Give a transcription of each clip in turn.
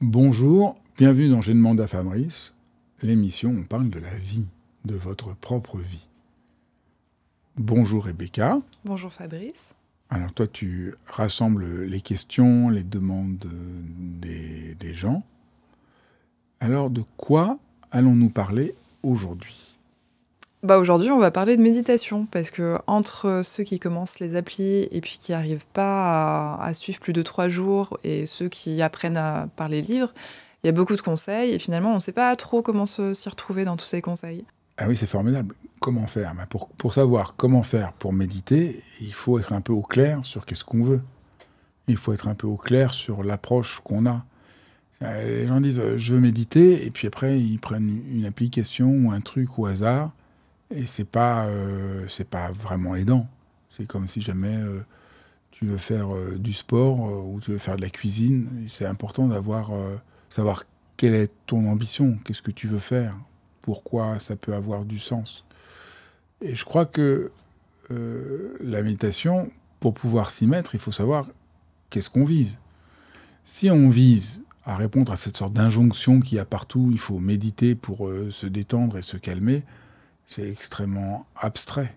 Bonjour, bienvenue dans J'ai demandé à Fabrice, l'émission où on parle de la vie, de votre propre vie. Bonjour Rebecca. Bonjour Fabrice. Alors toi tu rassembles les questions, les demandes des gens. Alors de quoi allons-nous parler aujourd'hui ? Aujourd'hui, on va parler de méditation parce que entre ceux qui commencent les applis et puis qui n'arrivent pas à suivre plus de 3 jours et ceux qui apprennent par les livres, il y a beaucoup de conseils et finalement, on ne sait pas trop comment s'y retrouver dans tous ces conseils. Ah oui, c'est formidable. Comment faire ? Pour savoir comment faire pour méditer, il faut être un peu au clair sur qu'est-ce qu'on veut. Il faut être un peu au clair sur l'approche qu'on a. Les gens disent « je veux méditer » et puis après, ils prennent une application ou un truc au hasard. Et c'est pas vraiment aidant. C'est comme si jamais tu veux faire du sport ou tu veux faire de la cuisine. C'est important savoir quelle est ton ambition, qu'est-ce que tu veux faire, pourquoi ça peut avoir du sens. Et je crois que la méditation, pour pouvoir s'y mettre, il faut savoir qu'est-ce qu'on vise. Si on vise à répondre à cette sorte d'injonction qu'il y a partout, il faut méditer pour se détendre et se calmer, c'est extrêmement abstrait.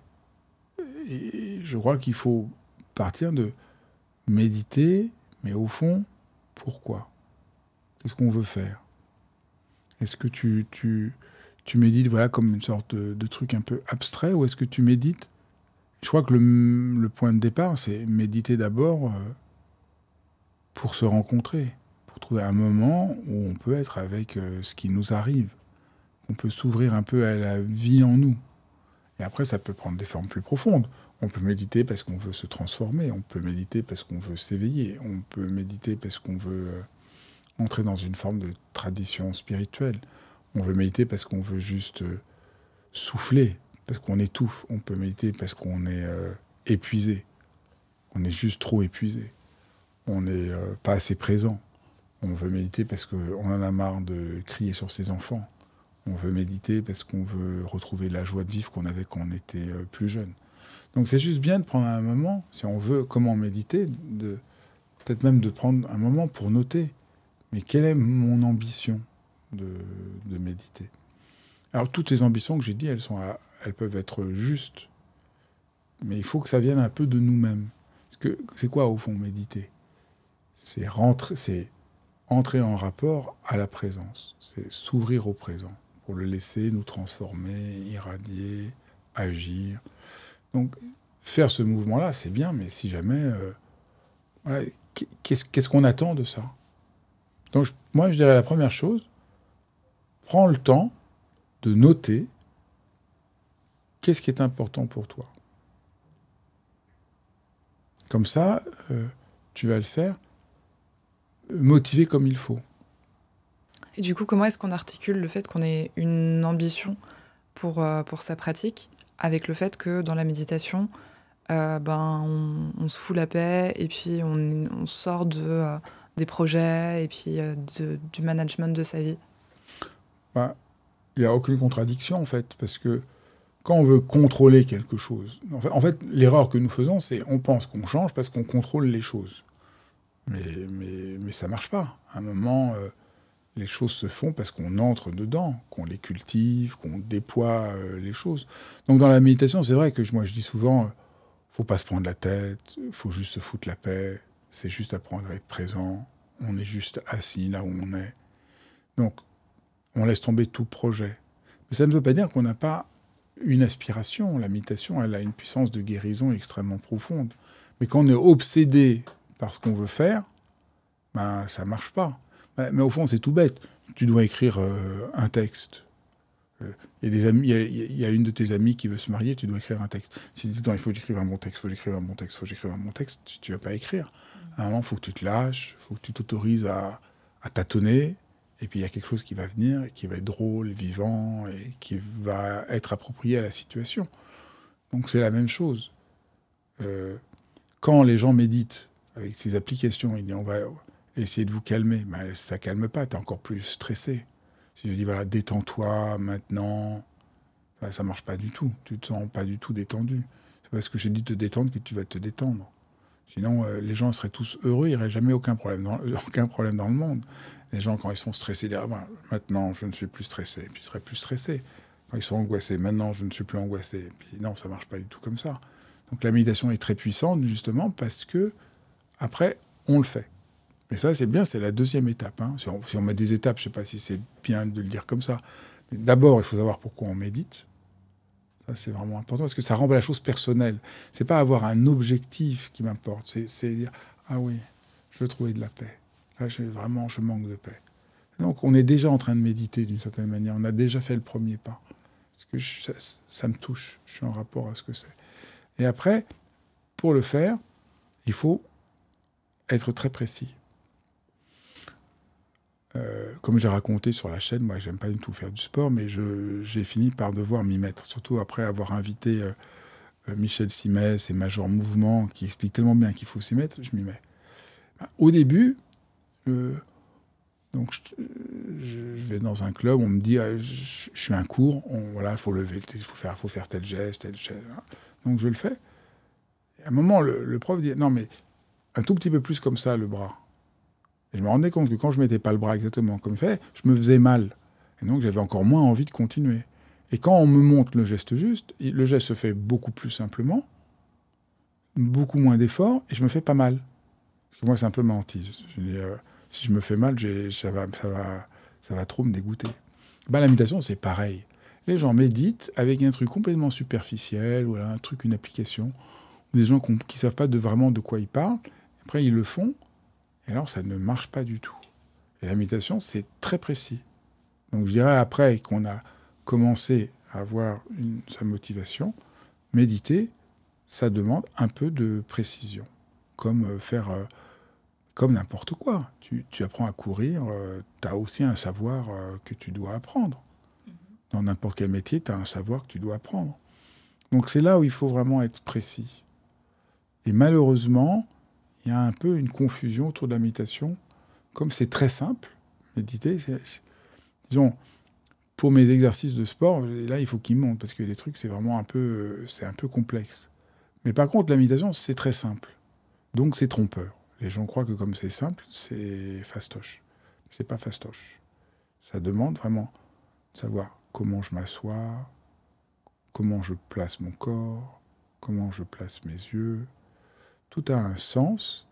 Et je crois qu'il faut partir de méditer, mais au fond, pourquoi ? Qu'est-ce qu'on veut faire ? Est-ce que tu médites comme une sorte de truc un peu abstrait, ou est-ce que tu médites ? Je crois que le point de départ, c'est méditer d'abord pour se rencontrer, pour trouver un moment où on peut être avec ce qui nous arrive. On peut s'ouvrir un peu à la vie en nous. Et après, ça peut prendre des formes plus profondes. On peut méditer parce qu'on veut se transformer, on peut méditer parce qu'on veut s'éveiller, on peut méditer parce qu'on veut entrer dans une forme de tradition spirituelle. On veut méditer parce qu'on veut juste souffler, parce qu'on étouffe. On peut méditer parce qu'on est épuisé. On est juste trop épuisé. On n'est pas assez présent. On veut méditer parce qu'on en a marre de crier sur ses enfants. On veut méditer parce qu'on veut retrouver la joie de vivre qu'on avait quand on était plus jeune. Donc c'est juste bien de prendre un moment, si on veut comment méditer, peut-être même de prendre un moment pour noter. Mais quelle est mon ambition de méditer ? Alors toutes ces ambitions que j'ai dit, elles peuvent être justes, mais il faut que ça vienne un peu de nous-mêmes. Parce que c'est quoi au fond méditer ? C'est entrer en rapport à la présence, c'est s'ouvrir au présent, pour le laisser nous transformer, irradier, agir. Donc, faire ce mouvement-là, c'est bien, mais si jamais... qu'est-ce qu'on attend de ça ? Donc, moi, je dirais la première chose, prends le temps de noter qu'est-ce qui est important pour toi. Comme ça, tu vas le faire motivé comme il faut. Et du coup, comment est-ce qu'on articule le fait qu'on ait une ambition pour sa pratique avec le fait que dans la méditation, on se fout la paix et puis on sort des projets et puis du management de sa vie ? Il n'y a aucune contradiction en fait, parce que quand on veut contrôler quelque chose, en fait l'erreur que nous faisons, c'est on pense qu'on change parce qu'on contrôle les choses. Mais ça ne marche pas. À un moment, les choses se font parce qu'on entre dedans, qu'on les cultive, qu'on déploie les choses. Donc dans la méditation, c'est vrai que moi je dis souvent, faut pas se prendre la tête, faut juste se foutre la paix, c'est juste apprendre à être présent, on est juste assis là où on est. Donc on laisse tomber tout projet. Mais ça ne veut pas dire qu'on n'a pas une aspiration. La méditation, elle a une puissance de guérison extrêmement profonde. Mais quand on est obsédé par ce qu'on veut faire, ça ne marche pas. Mais au fond, c'est tout bête. Tu dois écrire un texte. Il y a une de tes amies qui veut se marier, tu dois écrire un texte. Tu dis, il faut que j'écrive un bon texte, tu ne vas pas écrire. À un moment, il faut que tu te lâches, il faut que tu t'autorises à tâtonner, et puis il y a quelque chose qui va venir, qui va être drôle, vivant, et qui va être approprié à la situation. Donc c'est la même chose. Quand les gens méditent avec ces applications, ils disent, on va essayer de vous calmer, ça ne calme pas, tu es encore plus stressé. Si je dis, détends-toi maintenant, ça ne marche pas du tout. Tu ne te sens pas du tout détendu. C'est parce que j'ai dit te détendre que tu vas te détendre. Sinon, les gens seraient tous heureux, il n'y aurait jamais aucun problème dans le monde. Les gens, quand ils sont stressés, disent ah, maintenant, je ne suis plus stressé. Et puis, ils seraient plus stressés. Quand ils sont angoissés, maintenant, je ne suis plus angoissé. Et puis, non, ça ne marche pas du tout comme ça. Donc, la méditation est très puissante, justement, parce que, après, on le fait. Et ça, c'est bien, c'est la deuxième étape. Hein. Si on met des étapes, je ne sais pas si c'est bien de le dire comme ça. Mais d'abord, il faut savoir pourquoi on médite. Ça, c'est vraiment important, parce que ça rend la chose personnelle. C'est pas avoir un objectif qui m'importe. C'est dire, ah oui, je veux trouver de la paix. Là, je manque de paix. Donc, on est déjà en train de méditer d'une certaine manière. On a déjà fait le premier pas. Parce que ça me touche. Je suis en rapport à ce que c'est. Et après, pour le faire, il faut être très précis. Comme j'ai raconté sur la chaîne, moi, j'aime pas du tout faire du sport, mais j'ai fini par devoir m'y mettre. Surtout après avoir invité Michel Simès et Major Mouvement, qui expliquent tellement bien qu'il faut s'y mettre, je m'y mets. Au début, donc je vais dans un club, on me dit, je suis un cours, voilà, il faut lever, il faut faire tel geste, tel geste. Donc je le fais. Et à un moment, le prof dit, non mais un tout petit peu plus comme ça, le bras. Et je me rendais compte que quand je ne mettais pas le bras exactement comme fait, je me faisais mal. Et donc j'avais encore moins envie de continuer. Et quand on me montre le geste juste, le geste se fait beaucoup plus simplement, beaucoup moins d'efforts, et je me fais pas mal. Parce que moi, c'est un peu ma hantise. Je dis, si je me fais mal, ça va trop me dégoûter. Ben, la méditation, c'est pareil. Les gens méditent avec un truc complètement superficiel, voilà, un truc, une application, ou des gens qui ne savent pas vraiment de quoi ils parlent. Après, ils le font, et alors ça ne marche pas du tout. Et la méditation, c'est très précis. Donc je dirais, après qu'on a commencé à avoir sa motivation, méditer, ça demande un peu de précision. Comme faire... comme n'importe quoi. Tu apprends à courir, tu as aussi un savoir que tu dois apprendre. Dans n'importe quel métier, tu as un savoir que tu dois apprendre. Donc c'est là où il faut vraiment être précis. Et malheureusement, il y a un peu une confusion autour de la méditation. Comme c'est très simple, méditer, disons, pour mes exercices de sport, là, il faut qu'ils montent, parce que les trucs, c'est vraiment un peu complexe. Mais par contre, la méditation, c'est très simple. Donc c'est trompeur. Les gens croient que comme c'est simple, c'est fastoche. C'est pas fastoche. Ça demande vraiment de savoir comment je m'assois, comment je place mon corps, comment je place mes yeux. Tout a un sens,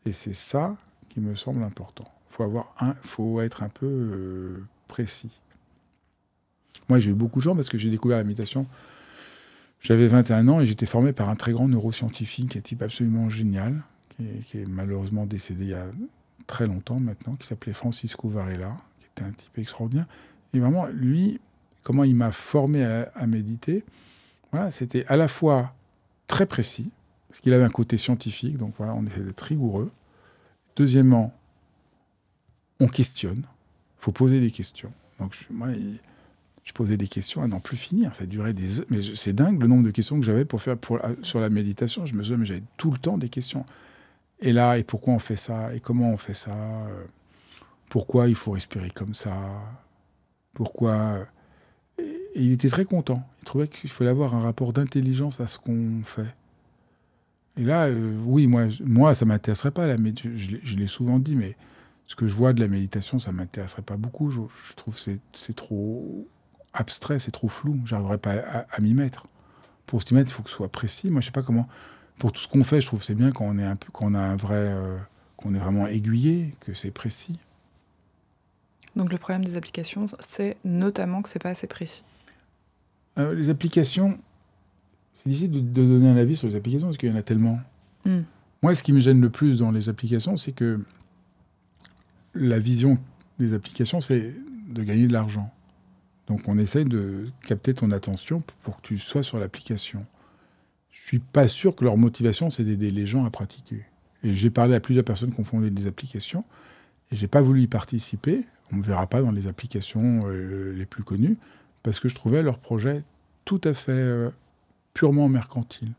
et c'est ça qui me semble important. Faut être un peu précis. Moi, j'ai eu beaucoup de gens parce que j'ai découvert la méditation. J'avais 21 ans et j'étais formé par un très grand neuroscientifique, un type absolument génial, qui est malheureusement décédé il y a très longtemps maintenant, qui s'appelait Francisco Varela, qui était un type extraordinaire. Et vraiment, lui, comment il m'a formé à méditer, voilà, c'était à la fois très précis, parce qu'il avait un côté scientifique, donc voilà, on essaie d'être rigoureux. Deuxièmement, on questionne, il faut poser des questions. Donc moi, je posais des questions à n'en plus finir, ça durait des heures. Mais c'est dingue le nombre de questions que j'avais sur la méditation. Je me disais, mais j'avais tout le temps des questions. Et là, et pourquoi on fait ça? Et comment on fait ça? Pourquoi il faut respirer comme ça? Pourquoi? Et il était très content. Il trouvait qu'il fallait avoir un rapport d'intelligence à ce qu'on fait. Et là, oui, moi, ça ne m'intéresserait pas. Je l'ai souvent dit, mais ce que je vois de la méditation, ça ne m'intéresserait pas beaucoup. Je trouve que c'est trop abstrait, c'est trop flou. Je n'arriverais pas à m'y mettre. Pour s'y mettre, il faut que ce soit précis. Moi, je ne sais pas comment... Pour tout ce qu'on fait, je trouve que c'est bien quand on est qu'on est vraiment aiguillé, que c'est précis. Donc le problème des applications, c'est notamment que c'est pas assez précis. Les applications, c'est difficile de donner un avis sur les applications parce qu'il y en a tellement. Moi, ce qui me gêne le plus dans les applications, c'est que la vision des applications, c'est de gagner de l'argent. Donc on essaye de capter ton attention pour que tu sois sur l'application. Je ne suis pas sûr que leur motivation, c'est d'aider les gens à pratiquer. Et j'ai parlé à plusieurs personnes qui ont fondé des applications, et je n'ai pas voulu y participer. On ne me verra pas dans les applications les plus connues, parce que je trouvais leur projet tout à fait purement mercantile.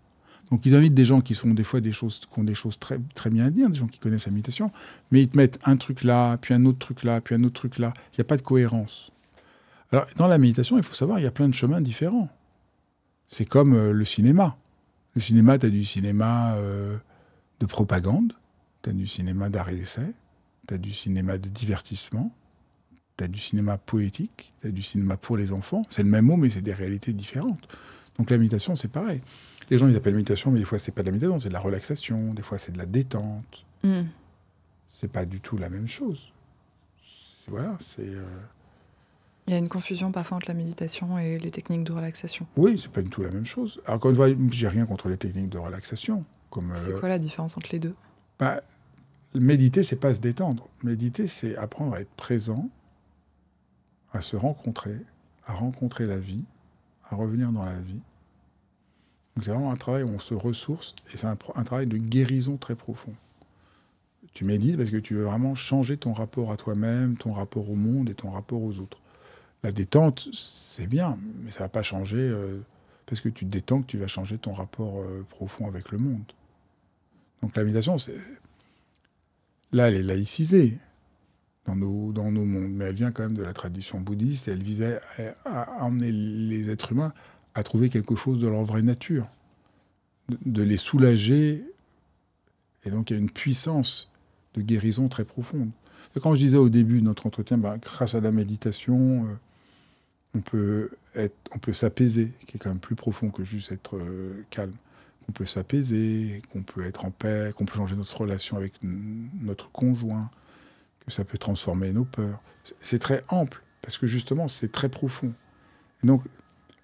Donc ils invitent des gens qui ont des choses très, très bien à dire, des gens qui connaissent la méditation, mais ils te mettent un truc là, puis un autre truc là, puis un autre truc là. Il n'y a pas de cohérence. Alors dans la méditation, il faut savoir, il y a plein de chemins différents. C'est comme le cinéma. Le cinéma, tu as du cinéma de propagande, tu as du cinéma d'art et d'essai, tu as du cinéma de divertissement, tu as du cinéma poétique, tu as du cinéma pour les enfants. C'est le même mot, mais c'est des réalités différentes. Donc la méditation, c'est pareil. Les gens, ils appellent méditation, mais des fois, c'est pas de la méditation, c'est de la relaxation, des fois, c'est de la détente. C'est pas du tout la même chose. Voilà, c'est... Il y a une confusion parfois entre la méditation et les techniques de relaxation. Oui, c'est pas du tout la même chose. Alors, encore une fois, j'ai rien contre les techniques de relaxation. C'est quoi la différence entre les deux? Méditer, c'est pas se détendre. Méditer, c'est apprendre à être présent, à se rencontrer, à rencontrer la vie, à revenir dans la vie. Donc c'est vraiment un travail où on se ressource, et c'est un travail de guérison très profond. Tu médites parce que tu veux vraiment changer ton rapport à toi-même, ton rapport au monde et ton rapport aux autres. La détente, c'est bien, mais ça ne va pas changer parce que tu te détends que tu vas changer ton rapport profond avec le monde. Donc la méditation, là, elle est laïcisée dans nos mondes, mais elle vient quand même de la tradition bouddhiste et elle visait à emmener les êtres humains à trouver quelque chose de leur vraie nature, de les soulager. Et donc il y a une puissance de guérison très profonde. Et quand je disais au début de notre entretien, grâce à la méditation, on peut s'apaiser, qui est quand même plus profond que juste être calme. On peut s'apaiser, qu'on peut être en paix, qu'on peut changer notre relation avec notre conjoint, que ça peut transformer nos peurs. C'est très ample, parce que justement, c'est très profond. Et donc,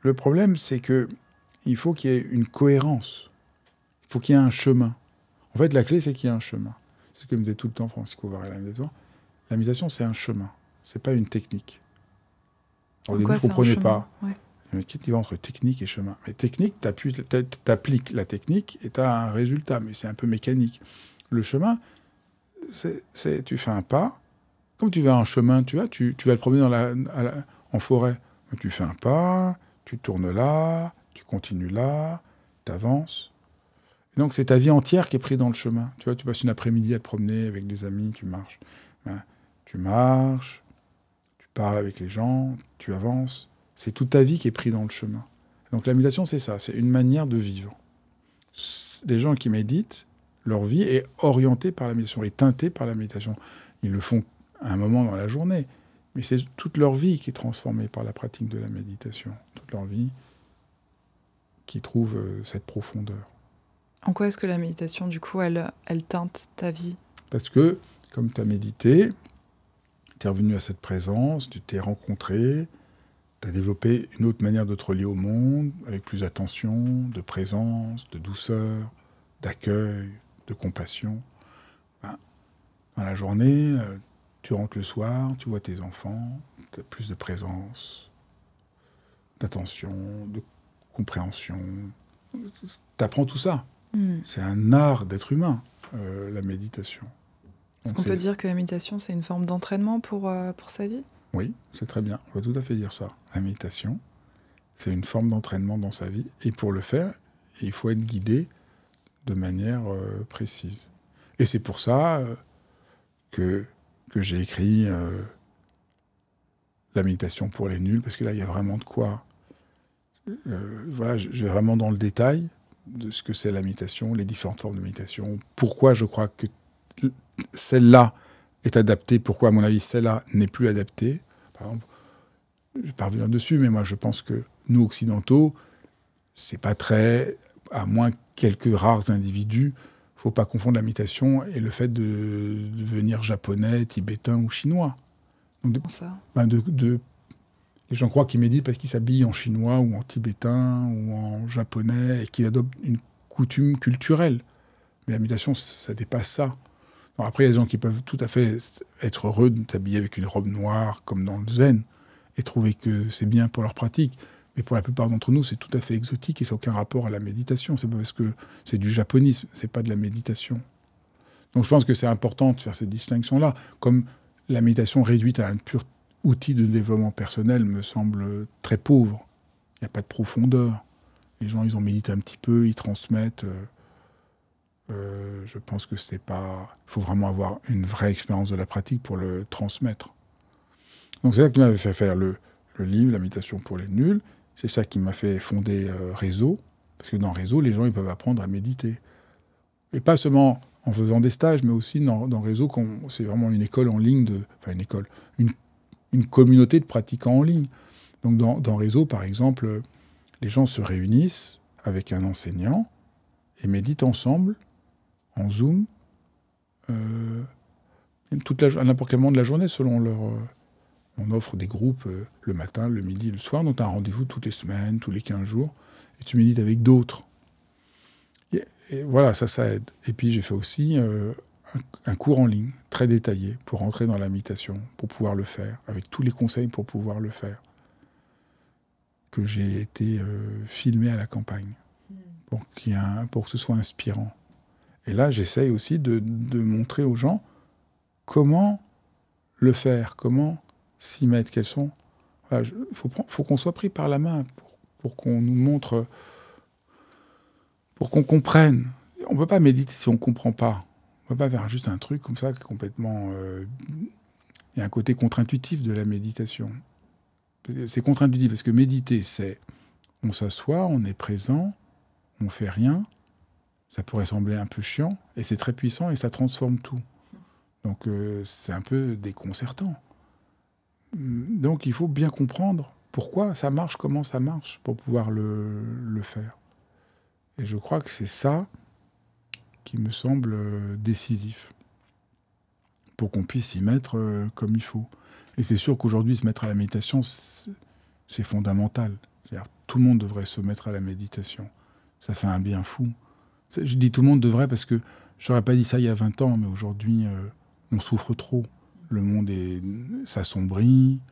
le problème, c'est qu'il faut qu'il y ait une cohérence. Il faut qu'il y ait un chemin. En fait, la clé, c'est qu'il y ait un chemin. C'est ce que me disait tout le temps Francisco Varela. La méditation, c'est un chemin. C'est pas une technique. Au début, je ne comprenais pas. Ouais. Mais qu'est-ce qu'il y a entre technique et chemin? Mais technique, tu appliques la technique et tu as un résultat, mais c'est un peu mécanique. Le chemin, tu fais un pas. Comme tu vas un chemin, tu vas le promener en forêt. Tu fais un pas, tu tournes là, tu continues là, tu avances. Et donc, c'est ta vie entière qui est prise dans le chemin. Tu vois, tu passes une après-midi à te promener avec des amis, tu marches. Tu marches, tu parles avec les gens, tu avances. C'est toute ta vie qui est prise dans le chemin. Donc la méditation, c'est ça, c'est une manière de vivre. Des gens qui méditent, leur vie est orientée par la méditation, est teintée par la méditation. Ils le font à un moment dans la journée, mais c'est toute leur vie qui est transformée par la pratique de la méditation. Toute leur vie qui trouve cette profondeur. En quoi est-ce que la méditation, du coup, elle teinte ta vie? Parce que, comme tu as médité, tu es revenu à cette présence, tu t'es rencontré, tu as développé une autre manière de te relier au monde, avec plus d'attention, de présence, de douceur, d'accueil, de compassion. Dans la journée, tu rentres le soir, tu vois tes enfants, tu as plus de présence, d'attention, de compréhension. Tu apprends tout ça. C'est un art d'être humain, la méditation. Est-ce qu'on peut dire que la méditation, c'est une forme d'entraînement pour sa vie? Oui, c'est très bien. On peut tout à fait dire ça. La méditation, c'est une forme d'entraînement dans sa vie. Et pour le faire, il faut être guidé de manière précise. Et c'est pour ça que j'ai écrit la méditation pour les nuls, parce que là, il y a vraiment de quoi. Voilà, je vais vraiment dans le détail de ce que c'est la méditation, les différentes formes de méditation, pourquoi je crois que celle-là est adaptée, pourquoi, à mon avis, celle-là n'est plus adaptée. Par exemple, je ne vais pas revenir dessus, mais moi, je pense que nous, occidentaux, c'est pas très... À moins quelques rares individus, il ne faut pas confondre la méditation et le fait de devenir japonais, tibétain ou chinois. Donc, les gens croient qu'ils méditent parce qu'ils s'habillent en chinois ou en tibétain ou en japonais et qu'ils adoptent une coutume culturelle. Mais la méditation, ça dépasse ça. Alors après, il y a des gens qui peuvent tout à fait être heureux de s'habiller avec une robe noire, comme dans le zen, et trouver que c'est bien pour leur pratique. Mais pour la plupart d'entre nous, c'est tout à fait exotique et ça n'a aucun rapport à la méditation. C'est pas parce que c'est du japonisme, c'est pas de la méditation. Donc je pense que c'est important de faire cette distinction-là. Comme la méditation réduite à un pur outil de développement personnel me semble très pauvre. Il n'y a pas de profondeur. Les gens, ils ont médité un petit peu, ils transmettent... je pense que c'est pas... Il faut vraiment avoir une vraie expérience de la pratique pour le transmettre. Donc c'est ça qui m'avait fait faire le livre, La méditation pour les nuls. C'est ça qui m'a fait fonder Réseau. Parce que dans Réseau, les gens ils peuvent apprendre à méditer. Et pas seulement en faisant des stages, mais aussi dans Réseau, c'est vraiment une école en ligne, enfin une école, une communauté de pratiquants en ligne. Donc dans Réseau, par exemple, les gens se réunissent avec un enseignant et méditent ensemble, en Zoom, à n'importe quel moment de la journée, selon leur... on offre des groupes le matin, le midi, le soir, donc tu as un rendez-vous toutes les semaines, tous les 15 jours, et tu médites avec d'autres. Et voilà, ça aide. Et puis j'ai fait aussi un cours en ligne, très détaillé, pour rentrer dans la méditation, pour pouvoir le faire, avec tous les conseils pour pouvoir le faire, que j'ai été filmé à la campagne, pour que ce soit inspirant. Et là, j'essaye aussi de montrer aux gens comment le faire, comment s'y mettre, quels sont... Voilà, faut qu'on soit pris par la main pour qu'on nous montre... pour qu'on comprenne. On ne peut pas méditer si on ne comprend pas. On ne peut pas faire juste un truc comme ça qui est complètement... Il y a un côté contre-intuitif de la méditation. C'est contre-intuitif parce que méditer, c'est... On s'assoit, on est présent, on ne fait rien. Ça pourrait sembler un peu chiant, et c'est très puissant et ça transforme tout. Donc c'est un peu déconcertant. Donc il faut bien comprendre pourquoi ça marche, comment ça marche, pour pouvoir le faire. Et je crois que c'est ça qui me semble décisif, pour qu'on puisse s'y mettre comme il faut. Et c'est sûr qu'aujourd'hui, se mettre à la méditation, c'est fondamental. C'est-à-dire, tout le monde devrait se mettre à la méditation. Ça fait un bien fou. Je dis tout le monde devrait parce que je n'aurais pas dit ça il y a 20 ans, mais aujourd'hui, on souffre trop. Le monde s'assombrit,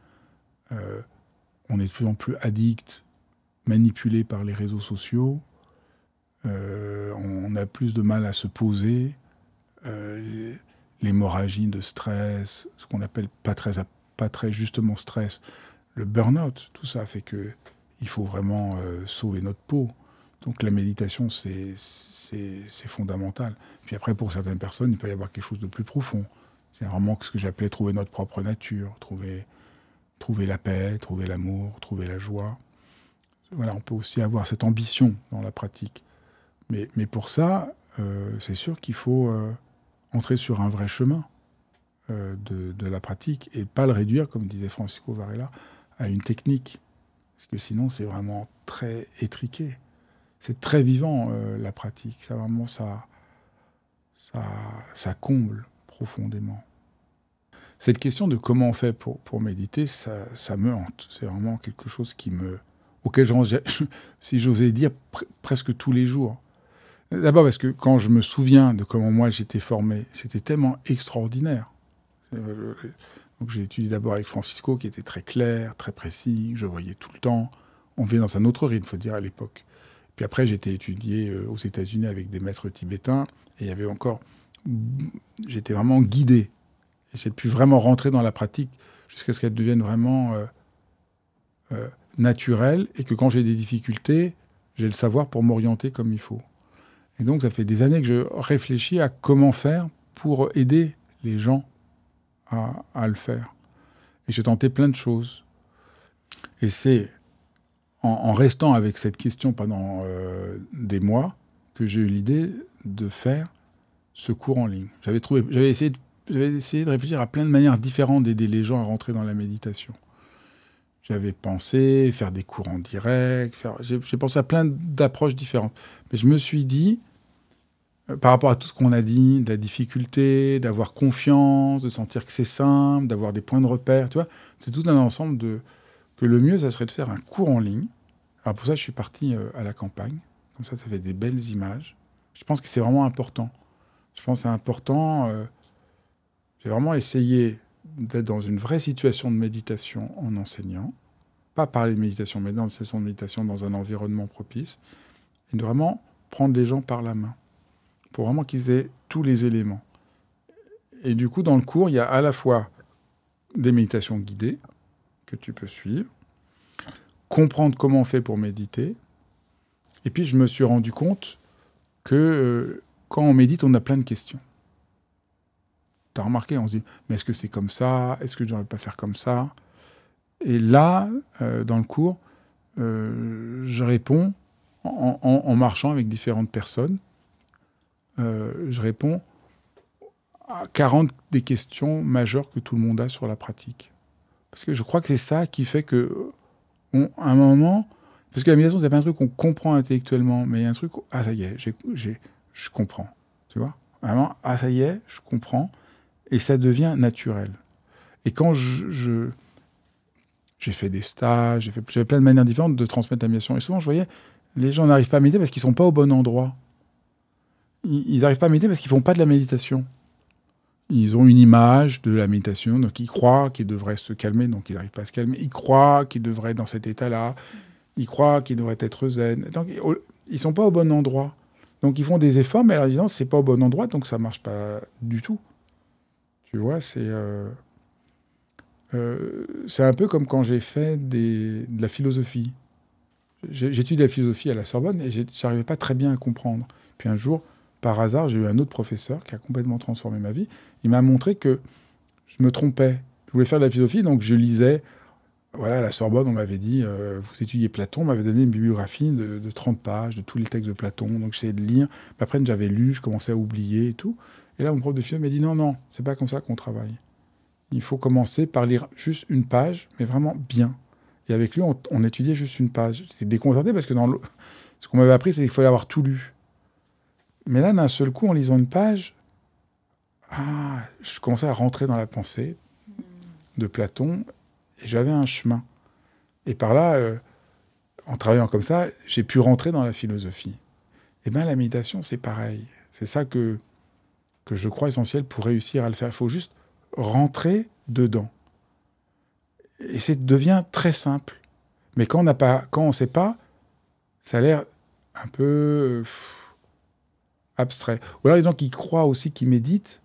on est de plus en plus addict, manipulé par les réseaux sociaux, on a plus de mal à se poser, l'hémorragie de stress, ce qu'on appelle pas très justement stress, le burn-out, tout ça fait qu'il faut vraiment sauver notre peau. Donc la méditation, c'est fondamental. Puis après, pour certaines personnes, il peut y avoir quelque chose de plus profond. C'est vraiment ce que j'appelais trouver notre propre nature, trouver la paix, trouver l'amour, trouver la joie. Voilà, on peut aussi avoir cette ambition dans la pratique. Mais pour ça, c'est sûr qu'il faut entrer sur un vrai chemin de la pratique et pas le réduire, comme disait Francisco Varela, à une technique. Parce que sinon, c'est vraiment très étriqué. C'est très vivant, la pratique. Ça, vraiment, ça comble profondément. Cette question de comment on fait pour méditer, ça me hante. C'est vraiment quelque chose auquel si j'osais dire, presque tous les jours. D'abord parce que quand je me souviens de comment moi j'étais formé, c'était tellement extraordinaire. Donc j'ai étudié d'abord avec Francisco, qui était très clair, très précis, je voyais tout le temps. On vivait dans un autre rythme, il faut dire, à l'époque. Puis après, j'ai été étudié aux États-Unis avec des maîtres tibétains, et il y avait encore... J'étais vraiment guidé. Et j'ai pu vraiment rentrer dans la pratique jusqu'à ce qu'elle devienne vraiment naturelle, et que quand j'ai des difficultés, j'ai le savoir pour m'orienter comme il faut. Et donc, ça fait des années que je réfléchis à comment faire pour aider les gens à le faire. Et j'ai tenté plein de choses. Et c'est en restant avec cette question pendant des mois que j'ai eu l'idée de faire ce cours en ligne. J'avais essayé de réfléchir à plein de manières différentes d'aider les gens à rentrer dans la méditation. J'avais pensé faire des cours en direct, j'ai pensé à plein d'approches différentes. Mais je me suis dit, par rapport à tout ce qu'on a dit, de la difficulté, d'avoir confiance, de sentir que c'est simple, d'avoir des points de repère, tu vois, c'est tout un ensemble que le mieux, ça serait de faire un cours en ligne. Alors pour ça, je suis parti à la campagne. Comme ça fait des belles images. Je pense que c'est vraiment important. Je pense que c'est important. J'ai vraiment essayé d'être dans une vraie situation de méditation en enseignant. Pas parler de méditation, mais dans une situation de méditation dans un environnement propice. Et de vraiment prendre les gens par la main. Pour vraiment qu'ils aient tous les éléments. Et du coup, dans le cours, il y a à la fois des méditations guidées que tu peux suivre, comprendre comment on fait pour méditer. Et puis, je me suis rendu compte que quand on médite, on a plein de questions. Tu as remarqué, on se dit, mais est-ce que c'est comme ça? Est-ce que je ne devrais pas faire comme ça? Et là, dans le cours, je réponds en marchant avec différentes personnes. Je réponds 40 des questions majeures que tout le monde a sur la pratique. Parce que je crois que c'est ça qui fait que, à un moment, parce que la méditation, c'est pas un truc qu'on comprend intellectuellement, mais il y a un truc, ah ça y est, je comprends, tu vois. Vraiment, ah ça y est, je comprends, et ça devient naturel. Et quand j'ai fait des stages, j'avais plein de manières différentes de transmettre la méditation, et souvent je voyais, les gens n'arrivent pas à méditer parce qu'ils sont pas au bon endroit. Ils n'arrivent pas à méditer parce qu'ils font pas de la méditation. Ils ont une image de la méditation, donc ils croient qu'ils devraient se calmer, donc ils n'arrivent pas à se calmer. Ils croient qu'ils devraient être dans cet état-là. Ils croient qu'ils devraient être zen. Donc ils ne sont pas au bon endroit. Donc ils font des efforts, mais en leur disant c'est pas au bon endroit, donc ça ne marche pas du tout. Tu vois, c'est un peu comme quand j'ai fait de la philosophie. J'étudie la philosophie à la Sorbonne et j'arrivais pas très bien à comprendre. Puis un jour, par hasard, j'ai eu un autre professeur qui a complètement transformé ma vie. Il m'a montré que je me trompais. Je voulais faire de la philosophie, donc je lisais. Voilà, à la Sorbonne, on m'avait dit, vous étudiez Platon, on m'avait donné une bibliographie de 30 pages, de tous les textes de Platon. Donc j'essayais de lire. Mais après, j'avais lu, je commençais à oublier et tout. Et là, mon prof de philo m'a dit, non, non, c'est pas comme ça qu'on travaille. Il faut commencer par lire juste une page, mais vraiment bien. Et avec lui, on étudiait juste une page. J'étais déconcerté parce que ce qu'on m'avait appris, c'est qu'il fallait avoir tout lu. Mais là, d'un seul coup, en lisant une page, je commençais à rentrer dans la pensée de Platon et j'avais un chemin. Et par là, en travaillant comme ça, j'ai pu rentrer dans la philosophie. Et bien, la méditation, c'est pareil. C'est ça que je crois essentiel pour réussir à le faire. Il faut juste rentrer dedans. Et ça devient très simple. Mais quand on ne sait pas, ça a l'air un peu abstrait. Ou alors les gens qui croient aussi, qui méditent,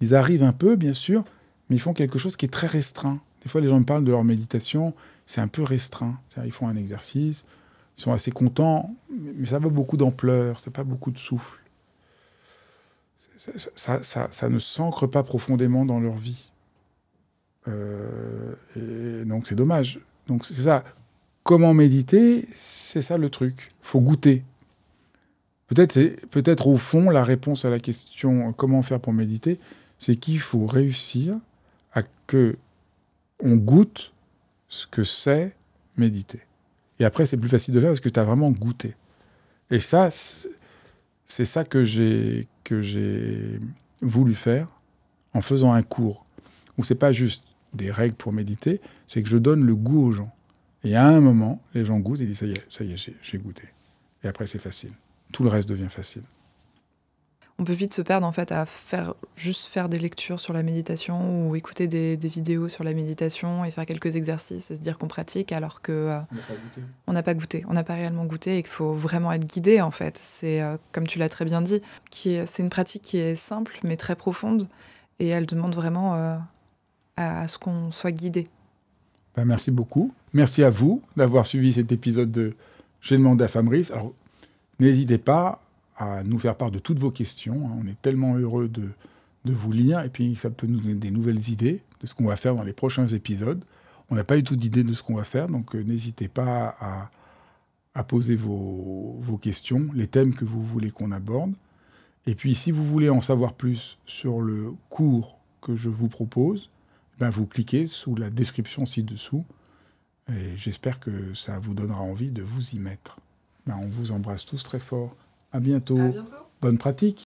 ils arrivent un peu, bien sûr, mais ils font quelque chose qui est très restreint. Des fois, les gens me parlent de leur méditation, c'est un peu restreint. C'est-à-dire, ils font un exercice, ils sont assez contents, mais ça n'a pas beaucoup d'ampleur, ça n'a pas beaucoup de souffle. Ça ne s'ancre pas profondément dans leur vie. Et donc, c'est dommage. Donc, c'est ça. Comment méditer, c'est ça le truc. Il faut goûter. Peut-être au fond, la réponse à la question comment faire pour méditer, c'est qu'il faut réussir à que on goûte ce que c'est méditer. Et après, c'est plus facile de faire parce que tu as vraiment goûté. Et ça, c'est ça que j'ai voulu faire en faisant un cours où c'est pas juste des règles pour méditer, c'est que je donne le goût aux gens. Et à un moment, les gens goûtent et disent ça y est, j'ai goûté. Et après, c'est facile. Tout le reste devient facile. On peut vite se perdre en fait à juste faire des lectures sur la méditation ou écouter des vidéos sur la méditation et faire quelques exercices et se dire qu'on pratique alors que on n'a pas goûté, on n'a pas réellement goûté et qu'il faut vraiment être guidé en fait. C'est comme tu l'as très bien dit, c'est une pratique qui est simple mais très profonde et elle demande vraiment à ce qu'on soit guidé. Merci beaucoup. Merci à vous d'avoir suivi cet épisode de J'ai demandé à Fabrice. Alors, n'hésitez pas à nous faire part de toutes vos questions. On est tellement heureux de vous lire. Et puis, ça peut nous donner des nouvelles idées de ce qu'on va faire dans les prochains épisodes. On n'a pas eu tout d'idée de ce qu'on va faire, donc n'hésitez pas à poser vos questions, les thèmes que vous voulez qu'on aborde. Et puis, si vous voulez en savoir plus sur le cours que je vous propose, vous cliquez sous la description ci-dessous. Et j'espère que ça vous donnera envie de vous y mettre. On vous embrasse tous très fort. À bientôt. À bientôt. Bonne pratique.